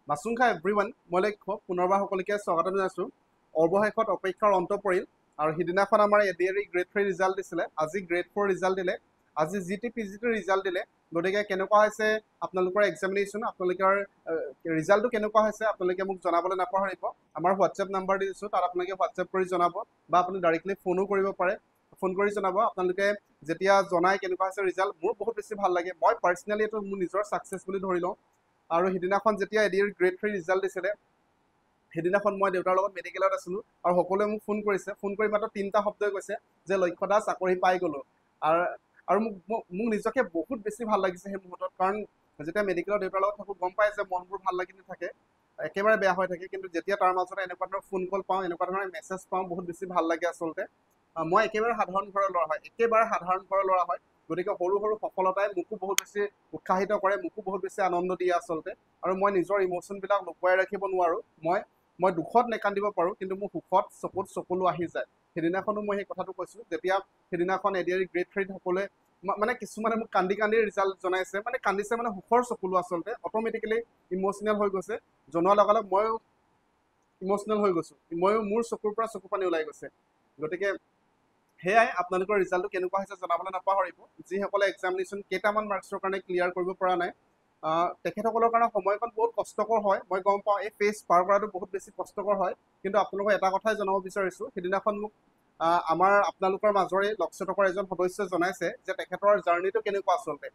মাছুংখা everyone মই লক্ষ্য পুনৰবাৰ সকলোকে স্বাগতম জনাইছোঁ। অৱশেষত অপেক্ষাৰ অন্ত পৰিল আৰু সিদিনাখন আমাৰ এডিআৰই গ্ৰেড 3 ৰিজাল্ট দিছিলে, আজি গ্ৰেড 4 ৰিজাল্ট দিলে, আজি জিটি পিজিটি ৰিজাল্ট দিলে। গতিকে কেনেকুৱা হৈছে আপোনালোকৰ এক্সামিনেশ্যন, আপোনালোকৰ ৰিজাল্টটো কেনেকুৱা হৈছে আপোনালোকে মোক জনাবলৈ নাপাহৰিব। আমাৰ হোৱাটছএপ নাম্বাৰ দি দিছোঁ, তাত আপোনালোকে হোৱাটছএপ কৰি জনাব বা আপুনি ডাইৰেক্টলি ফোনো কৰিব পাৰে। ফোন কৰি জনাব আপোনালোকে যেতিয়া জনায় কেনেকুৱা হৈছে ৰিজাল্ট। মোৰ বহুত বেছি ভাল লাগে, মই পাৰ্চনেলি এইটো মোৰ নিজৰ ছাকচেছ বুলি ধৰি লওঁ। আৰু সিদিনাখন যেতিয়া এডিআৰই গ্ৰেড 3 ৰিজাল্ট দিছিলে, সেইদিনাখন মই দেউতাৰ লগত মেডিকেলত আছিলোঁ আৰু সকলোৱে মোক ফোন কৰিছে। ফোন কৰি মাত্ৰ 3টা শব্দই কৈছে যে লক্ষ্য দা চাকৰি পাই গ'লোঁ। আৰু মোক নিজকে বহুত বেছি ভাল লাগিছে সেই মুহূৰ্তত, কাৰণ যেতিয়া মেডিকেলত দেউতাৰ লগত থাকোঁ গম পাই যে মনবোৰ ভাল লাগি নাথাকে, একেবাৰে বেয়া হৈ থাকে। কিন্তু যেতিয়া তাৰ মাজতে এনেকুৱা ধৰণৰ ফোন কল পাওঁ, এনেকুৱা ধৰণৰ মেছেজ পাওঁ, বহুত বেছি ভাল লাগে আচলতে। মই একেবাৰে সাধাৰণ ঘৰৰ ল'ৰা হয়, গতিকে সৰু সৰু সফলতাই মোকো বহুত বেছি উৎসাহিত কৰে, মোকো বহুত বেছি আনন্দ দিয়ে আচলতে। আৰু মই নিজৰ ইম'শ্যনবিলাক লুকুৱাই ৰাখিব নোৱাৰোঁ। মই দুখত নেকান্দিব পাৰোঁ, কিন্তু মোৰ সুখত চকুত চকুলো আহি যায়। সেইদিনাখনো মই সেই কথাটো কৈছোঁ, যেতিয়া সেইদিনাখন এডিআৰই গ্ৰেড 3 সকলোৱে মানে কিছুমানে মোক কান্দি কান্দি ৰিজাল্ট জনাইছে, মানে কান্দিছে মানে সুখৰ চকুলো আচলতে। অট'মেটিকেলি ইম'শ্যনেল হৈ গৈছে, জনোৱাৰ লগে লগে ময়ো ইম'শ্যনেল হৈ গৈছোঁ, মোৰ চকুৰ পৰা চকু পানী ওলাই গৈছে। গতিকে সেয়াই, আপোনালোকৰ ৰিজাল্টটো কেনেকুৱা হৈছে জনাবলৈ নাপাহৰিব। যিসকলে এক্সামিনেশ্যন কেইটামান মাৰ্কছৰ কাৰণে ক্লিয়াৰ কৰিব পৰা নাই, তেখেতসকলৰ কাৰণে সময়কণ বহুত কষ্টকৰ হয়, মই গম পাওঁ। এই ফেজ পাৰ কৰাটো বহুত বেছি কষ্টকৰ হয়, কিন্তু আপোনালোকক এটা কথাই জনাব বিচাৰিছোঁ। সেইদিনাখন মোক আপোনালোকৰ মাজৰে লক্ষ্যটকৰ এজন সদস্যই জনাইছে যে তেখেতৰ জাৰ্ণিটো কেনেকুৱা আচলতে।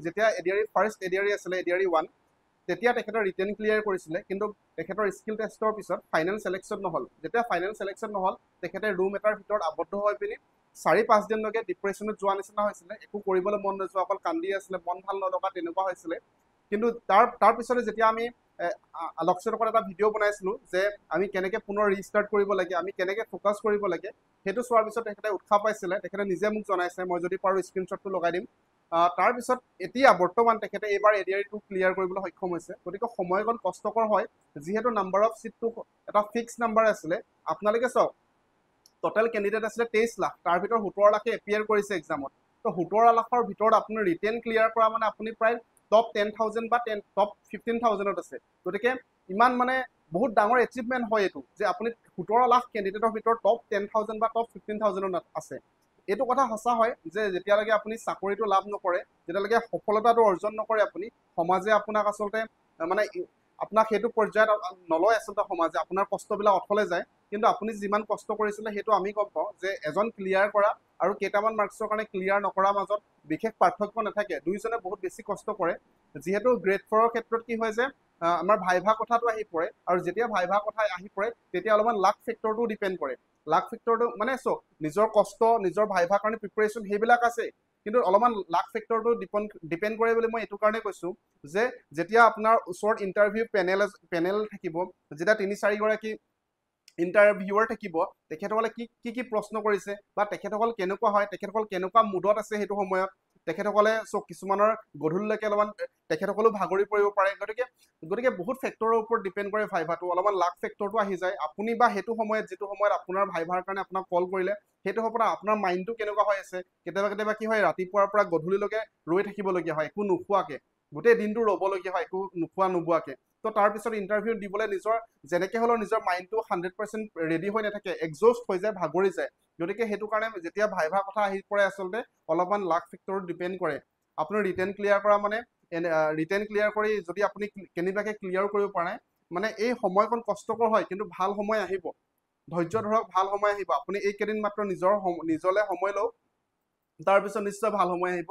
যেতিয়া এডিআৰই ফাৰ্ষ্ট এডিআৰই আছিলে, এডিআৰই 1, তেতিয়া তেখেতৰ ৰিটেন ক্লিয়াৰ কৰিছিলে, কিন্তু তেখেতৰ স্কিল টেষ্টৰ পিছত ফাইনেল ছিলেকশ্যন নহ'ল। যেতিয়া ফাইনেল ছিলেকশ্যন নহ'ল, তেখেতে ৰুম এটাৰ ভিতৰত আবদ্ধ হৈ পিনি 4-5 দিনলৈকে ডিপ্ৰেশ্যনত যোৱা নিচিনা হৈছিলে, একো কৰিবলৈ মন নোযোৱা, অকল কান্দি আছিলে, মন ভাল নলগা তেনেকুৱা হৈছিলে। কিন্তু তাৰ পিছতে যেতিয়া আমি লক্ষ্যটকৰ এটা ভিডিঅ' বনাইছিলোঁ যে আমি কেনেকৈ পুনৰ ৰিষ্টাৰ্ট কৰিব লাগে, আমি কেনেকৈ ফ'কাছ কৰিব লাগে, সেইটো চোৱাৰ পিছত তেখেতে উৎসাহ পাইছিলে। তেখেতে নিজে মোক জনাইছে, মই যদি পাৰোঁ স্ক্ৰীনশ্বটটো লগাই দিম। তাৰপিছত এতিয়া বৰ্তমান তেখেতে এইবাৰ এডিআৰইটো ক্লিয়াৰ কৰিবলৈ সক্ষম হৈছে। গতিকে সময়কণ কষ্টকৰ হয়, যিহেতু নাম্বাৰ অফ ছিটটো এটা ফিক্স নাম্বাৰ আছিলে। আপোনালোকে চাওক, টোটেল কেণ্ডিডেট আছিলে 23 লাখ, তাৰ ভিতৰত 17 লাখে এপিয়াৰ কৰিছে এক্সামত। তো 17 লাখৰ ভিতৰত আপুনি ৰিটেন ক্লিয়াৰ কৰা মানে আপুনি প্ৰায় টপ 10,000 বা টপ 15,000ত আছে। গতিকে ইমান মানে বহুত ডাঙৰ এচিভমেণ্ট হয় এইটো, যে আপুনি 17 লাখ কেণ্ডিডেটৰ ভিতৰত টপ 10,000 বা টপ 15,000ত আছে। এইটো কথা সঁচা হয় যে যেতিয়ালৈকে আপুনি চাকৰিটো লাভ নকৰে, যেতিয়ালৈকে সফলতাটো অৰ্জন নকৰে আপুনি, সমাজে আপোনাক আচলতে মানে আপোনাক সেইটো পৰ্যায়ত নলয় আচলতে। সমাজে আপোনাৰ কষ্টবিলাক অথলে যায়, কিন্তু আপুনি যিমান কষ্ট কৰিছিলে সেইটো আমি গম পাওঁ যে এজন ক্লিয়াৰ কৰা আৰু কেইটামান মাৰ্কছৰ কাৰণে ক্লিয়াৰ নকৰাৰ মাজত বিশেষ পাৰ্থক্য নাথাকে, দুইজনে বহুত বেছি কষ্ট কৰে। যিহেতু গ্ৰেড 4ৰ ক্ষেত্ৰত কি হয় যে আমাৰ ভাইভা কথাটো আহি পৰে, আৰু যেতিয়া ভাইভা কথা আহি পৰে তেতিয়া অলপমান লাক ফেক্টৰটো ডিপেণ্ড কৰে। লাক ফেক্টৰটো মানে চক, নিজৰ কষ্ট, নিজৰ ভাইভাৰ কাৰণে প্ৰিপেৰেশ্যন সেইবিলাক আছে, কিন্তু অলপমান লাক ফেক্টৰটো ডিপেণ্ড কৰে বুলি মই এইটো কাৰণে কৈছোঁ যে যেতিয়া আপোনাৰ ওচৰত ইণ্টাৰভিউ পেনেল থাকিব, যেতিয়া 3-4 গৰাকী ইণ্টাৰভিউৱাৰ থাকিব, তেখেতসকলে কি প্ৰশ্ন কৰিছে বা তেখেতসকল কেনেকুৱা হয়, তেখেতসকল কেনেকুৱা মুডত আছে সেইটো সময়ত, তেখেতসকলে চব কিছুমানৰ গধূলিলৈকে অলপমান তেখেতসকলেও ভাগৰি পৰিব পাৰে। গতিকে বহুত ফেক্টৰৰ ওপৰত ডিপেণ্ড কৰে ভাইভাটো, অলপমান লাক ফেক্টৰটো আহি যায়। আপুনি বা সেইটো সময়ত যিটো সময়ত আপোনাৰ ভাইভাৰ কাৰণে আপোনাক কল কৰিলে, সেইটো সময়ত আপোনাৰ মাইণ্ডটো কেনেকুৱা হৈ আছে। কেতিয়াবা কি হয়, ৰাতিপুৱাৰ পৰা গধূলিলৈকে ৰৈ থাকিবলগীয়া হয়, একো নোখোৱাকে, গোটেই দিনটো ৰ'বলগীয়া হয়, একো নোবোৱাকে। তো তাৰপিছত ইণ্টাৰভিউ দিবলৈ নিজৰ যেনেকৈ হ'লেও নিজৰ মাইণ্ডটো 100% ৰেডি হৈ নাথাকে, এক্সজষ্ট হৈ যায়, ভাগৰি যায়। গতিকে সেইটো কাৰণে যেতিয়া ভাইভাৰ কথা আহি পৰে আচলতে অলপমান লাক ফেক্টৰত ডিপেণ্ড কৰে। আপুনি ৰিটেন ক্লিয়াৰ কৰা মানে ৰিটেন ক্লিয়াৰ কৰি যদি আপুনি কেনেবাকৈ ক্লিয়াৰ কৰিব পৰা নাই, মানে এই সময়কণ কষ্টকৰ হয়, কিন্তু ভাল সময় আহিব, ধৈৰ্য ধৰক, ভাল সময় আহিব। আপুনি এইকেইদিন মাত্ৰ নিজলৈ সময় লওক, তাৰপিছত নিশ্চয় ভাল সময় আহিব।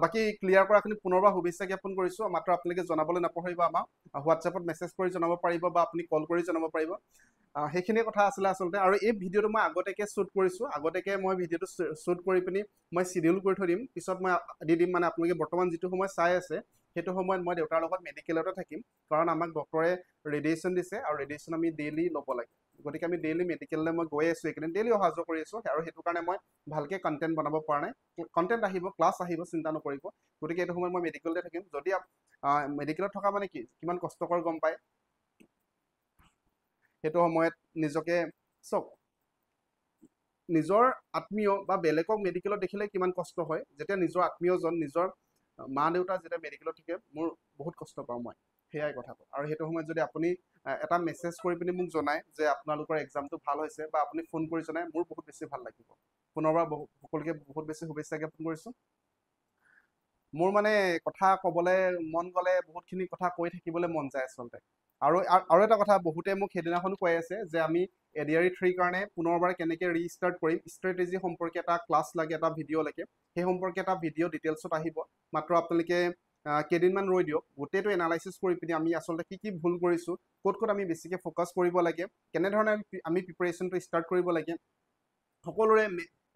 বাকী ক্লিয়াৰ কৰাখিনি পুনৰবাৰ শুভেচ্ছা জ্ঞাপন কৰিছোঁ। মাত্ৰ আপোনালোকে জনাবলৈ নাপাহৰিব, আমাক হোৱাটছএপত মেছেজ কৰি জনাব পাৰিব বা আপুনি কল কৰি জনাব পাৰিব। সেইখিনিয়ে কথা আছিলে আচলতে। আৰু এই ভিডিঅ'টো মই আগতীয়াকৈ শ্বুট কৰিছোঁ, আগতীয়াকৈ মই ভিডিঅ'টো শ্বুট কৰি পিনি মই চিডিউল কৰি থৈ দিম, পিছত মই দি দিম। মানে আপোনালোকে বৰ্তমান যিটো সময় চাই আছে, সেইটো সময়ত মই দেউতাৰ লগত মেডিকেলতে থাকিম, কাৰণ আমাক ডক্টৰে ৰেডিয়েশ্যন দিছে আৰু ৰেডিয়েশ্যন আমি ডেইলি ল'ব লাগে। গতিকে আমি ডেইলি মেডিকেললৈ মই গৈ আছোঁ, এইকেইদিন ডেইলি অহা যোৱা কৰি আছোঁ, আৰু সেইটো কাৰণে মই ভালকৈ কণ্টেণ্ট বনাব পৰা নাই। কণ্টেণ্ট আহিব, ক্লাছ আহিব, চিন্তা নকৰিব। গতিকে এইটো সময়ত মই মেডিকেলতে থাকিম। যদি মেডিকেলত থকা মানে কি কিমান কষ্টকৰ গম পায়, সেইটো সময়ত নিজকে চক, নিজৰ আত্মীয় বা বেলেগক মেডিকেলত দেখিলে কিমান কষ্ট হয়, যেতিয়া নিজৰ আত্মীয়জন, নিজৰ মা দেউতা যেতিয়া মেডিকেলত থাকে, মোৰ বহুত কষ্ট পাওঁ মই। সেয়াই কথাটো আৰু সেইটো সময়ত যদি আপুনি এটা মেছেজ কৰি পিনি মোক জনায় যে আপোনালোকৰ এক্সামটো ভাল হৈছে বা আপুনি ফোন কৰি জনায় মোৰ বহুত বেছি ভাল লাগিব পুনৰবাৰ সকলোকে বহুত বেছি শুভেচ্ছা জ্ঞাপন কৰিছোঁ মোৰ মানে কথা ক'বলৈ মন গ'লে বহুতখিনি কথা কৈ থাকিবলৈ মন যায় আচলতে আৰু এটা কথা বহুতে মোক সেইদিনাখনো কৈ আছে যে আমি ADRE 3 কাৰণে পুনৰবাৰ কেনেকৈ ৰিষ্টাৰ্ট কৰিম ষ্ট্ৰেটেজি সম্পৰ্কে এটা ক্লাছ লাগে এটা ভিডিঅ' লাগে সেই সম্পৰ্কে এটা ভিডিঅ' ডিটেইলছত আহিব মাত্ৰ আপোনালোকে কেইদিনমান ৰৈ দিয়ক গোটেইটো এনালাইচিছ কৰি পিনি আমি আচলতে কি ভুল কৰিছোঁ ক'ত আমি বেছিকৈ ফ'কাছ কৰিব লাগে কেনেধৰণে আমি প্ৰিপাৰেশ্যনটো ষ্টাৰ্ট কৰিব লাগে সকলোৰে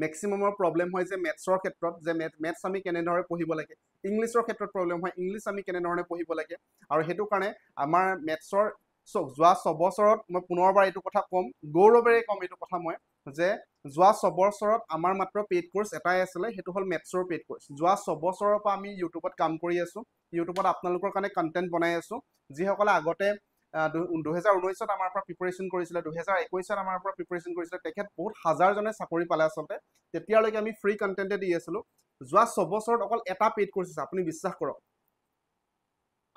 মেক্সিমামৰ প্ৰব্লেম হয় যে মেথছৰ ক্ষেত্ৰত যে মেথছ আমি কেনেদৰে পঢ়িব লাগে ইংলিছৰ ক্ষেত্ৰত প্ৰব্লেম হয় ইংলিছ আমি কেনেধৰণে পঢ়িব লাগে আৰু সেইটো কাৰণে আমাৰ মেথছৰ যোৱা 6 বছৰত মই পুনৰবাৰ এইটো কথা ক'ম গৌৰৱেৰে ক'ম এইটো কথা মই যে যোৱা 6 বছৰত আমাৰ মাত্ৰ পেইড কোৰ্চ এটাই আছিলে সেইটো হ'ল মেথছৰ পেইড কোৰ্চ যোৱা 6 বছৰৰ পৰা আমি ইউটিউবত কাম কৰি আছোঁ ইউটিউবত আপোনালোকৰ কাৰণে কণ্টেণ্ট বনাই আছোঁ যিসকলে আগতে 2019ত আমাৰ পৰা প্ৰিপাৰেশ্যন কৰিছিলে 2021ত আমাৰ পৰা প্ৰিপাৰেশ্যন কৰিছিলে তেখেত বহুত হাজাৰজনে চাকৰি পালে আচলতে তেতিয়ালৈকে আমি ফ্ৰী কণ্টেণ্টে দি আছিলোঁ যোৱা 6 বছৰত অকল এটা পেইড কোৰ্চ আছে আপুনি বিশ্বাস কৰক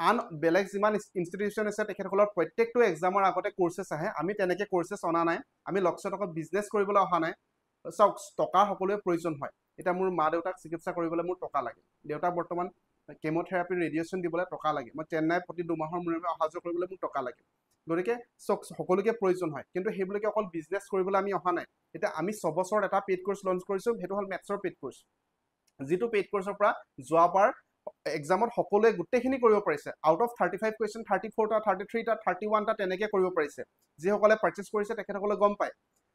আন বেলেগ যিমান ইনষ্টিটিউশ্যন আছে তেখেতসকলৰ প্ৰত্যেকটো এক্সামৰ আগতে কোৰ্চেছ আহে আমি তেনেকৈ কোৰ্চেছ অনা নাই আমি লক্ষ্যত অকল বিজনেছ কৰিবলৈ অহা নাই চাওক টকাৰ সকলোৱে প্ৰয়োজন হয় এতিয়া মোৰ মা দেউতাক চিকিৎসা কৰিবলৈ মোৰ টকা লাগে দেউতাক বৰ্তমান কেম'থেৰাপি ৰেডিয়েশ্যন দিবলৈ টকা লাগে মই চেন্নাই প্ৰতি 2 মাহৰ মূৰে মূৰে অহা যোৱা কৰিবলৈ মোক টকা লাগে গতিকে সকলোকে প্ৰয়োজন হয় কিন্তু সেইবিলাকে অকল বিজনেছ কৰিবলৈ আমি অহা নাই এতিয়া আমি 6 বছৰত এটা পেইড কোৰ্চ লঞ্চ কৰিছোঁ সেইটো হ'ল মেথছৰ পেইড কোৰ্চ যিটো পেইড কোৰ্চৰ পৰা যোৱাবাৰ এক্সামত সকলোৱে গোটেইখিনি কৰিব পাৰিছে আউট অফ 35 কুৱেশ্যন 34টা 33টা 31টা তেনেকৈ কৰিব পাৰিছে যিসকলে পাৰ্চেছ কৰিছে তেখেতসকলে গম পায়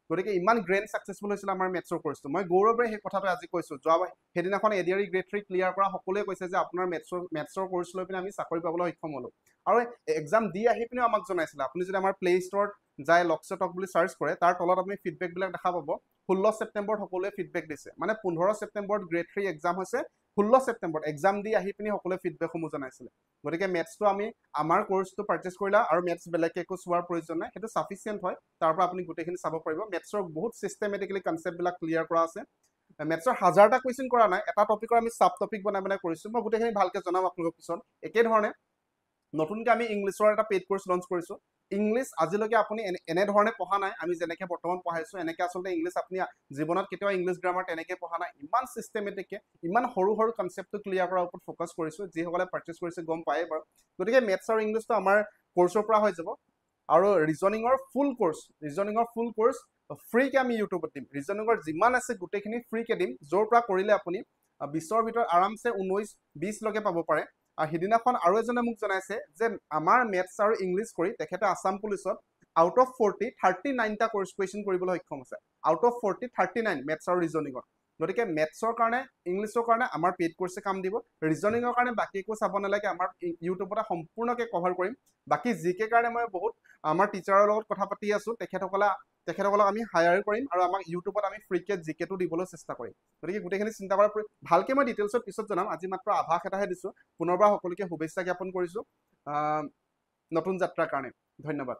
গতিকে ইমান গ্ৰেণ্ড ছাকচেছফুল হৈছিল আমাৰ মেথছৰ কোৰ্চটো মই গৌৰৱেৰে সেই কথাটো আজি কৈছোঁ যোৱাবাৰ সেইদিনাখন ADRE গ্ৰেড 3 ক্লিয়াৰ কৰা সকলোৱে কৈছে যে আপোনাৰ মেথছৰ কোৰ্চ লৈ পিনে আমি চাকৰি পাবলৈ সক্ষম হ'লোঁ আৰু এক্সাম দি আহি পিনেও আমাক জনাইছিলে আপুনি যদি আমাৰ প্লে ষ্টৰত যায় লক্ষ্যটক বুলি চাৰ্চ কৰে তাৰ তলত আপুনি ফিডবেকবিলাক দেখা পাব 16 ছেপ্টেম্বৰত সকলোৱে ফিডবেক দিছে মানে 15 ছেপ্টেম্বৰত গ্ৰেড 3 এক্সাম হৈছে 16 ছেপ্টেম্বৰত এক্সাম দি আহি পিনি সকলোৱে ফিডবেকসমূহ জনাইছিলে গতিকে মেথছটো আমি আমাৰ কোৰ্চটো পাৰ্চেছ কৰিলা আৰু মেথছ বেলেগকৈ একো চোৱাৰ প্ৰয়োজন নাই সেইটো চাফিচিয়েণ্ট হয় তাৰ পৰা আপুনি গোটেইখিনি চাব পাৰিব মেথছৰ বহুত চিষ্টেমেটিকেলি কনচেপ্টবিলাক ক্লিয়াৰ কৰা আছে মেথছৰ 1000টা কুৱেশ্যন কৰা নাই এটা টপিকৰ আমি চাব টপিক বনাই কৰিছোঁ মই গোটেইখিনি ভালকৈ জনাম আপোনালোকক পিছত একেধৰণে নতুনকৈ আমি ইংলিছৰ এটা পেইড কোৰ্চ লঞ্চ কৰিছোঁ ইংলিছ আজিলৈকে আপুনি এনেধৰণে পঢ়া নাই আমি যেনেকৈ বৰ্তমান পঢ়াইছোঁ এনেকৈ আচলতে ইংলিছ আপুনি জীৱনত কেতিয়াও ইংলিছ গ্ৰামাৰ তেনেকৈ পঢ়া নাই ইমান চিষ্টেমেটিককৈ ইমান সৰু সৰু কনচেপ্টটো ক্লিয়াৰ কৰাৰ ওপৰত ফ'কাছ কৰিছোঁ যিসকলে পাৰ্চেছ কৰিছে গম পায়ে বাৰু গতিকে মেথছ আৰু ইংলিছটো আমাৰ কোৰ্চৰ পৰা হৈ যাব আৰু ৰিজনিঙৰ ফুল কোৰ্চ ফ্ৰীকৈ আমি ইউটিউবত দিম ৰিজনিঙৰ যিমান আছে গোটেইখিনি ফ্ৰীকৈ দিম য'ৰ পৰা কৰিলে আপুনি 20ৰ ভিতৰত আৰামছে 19-20লৈকে পাব পাৰে আৰু সিদিনাখন আৰু এজনে মোক জনাইছে যে আমাৰ মেথছ আৰু ইংলিছ কৰি তেখেতে আছাম পুলিচত আউট অফ 40 39টা কোৰ্চ কুৱেশ্যন কৰিবলৈ সক্ষম হৈছে আউট অফ 40 39 মেথছ আৰু ৰিজনিঙত গতিকে মেথছৰ কাৰণে ইংলিছৰ কাৰণে আমাৰ পেইড কোৰ্চে কাম দিব ৰিজনিঙৰ কাৰণে বাকী একো চাব নালাগে আমাৰ ইউটিউবতে সম্পূৰ্ণকৈ কভাৰ কৰিম বাকী জিকে কাৰণে মই বহুত আমাৰ টিচাৰৰ লগত কথা পাতি আছোঁ তেখেতসকলক আমি হায়াৰ কৰিম আৰু আমাক ইউটিউবত আমি ফ্ৰীকৈ জিকেটো দিবলৈ চেষ্টা কৰিম গতিকে গোটেইখিনি চিন্তা কৰাৰ ভালকৈ মই ডিটেইলছত পিছত জনাম আজি মাত্ৰ আভাস এটাহে দিছোঁ পুনৰবাৰ সকলোকে শুভেচ্ছা জ্ঞাপন কৰিছোঁ নতুন যাত্ৰাৰ কাৰণে ধন্যবাদ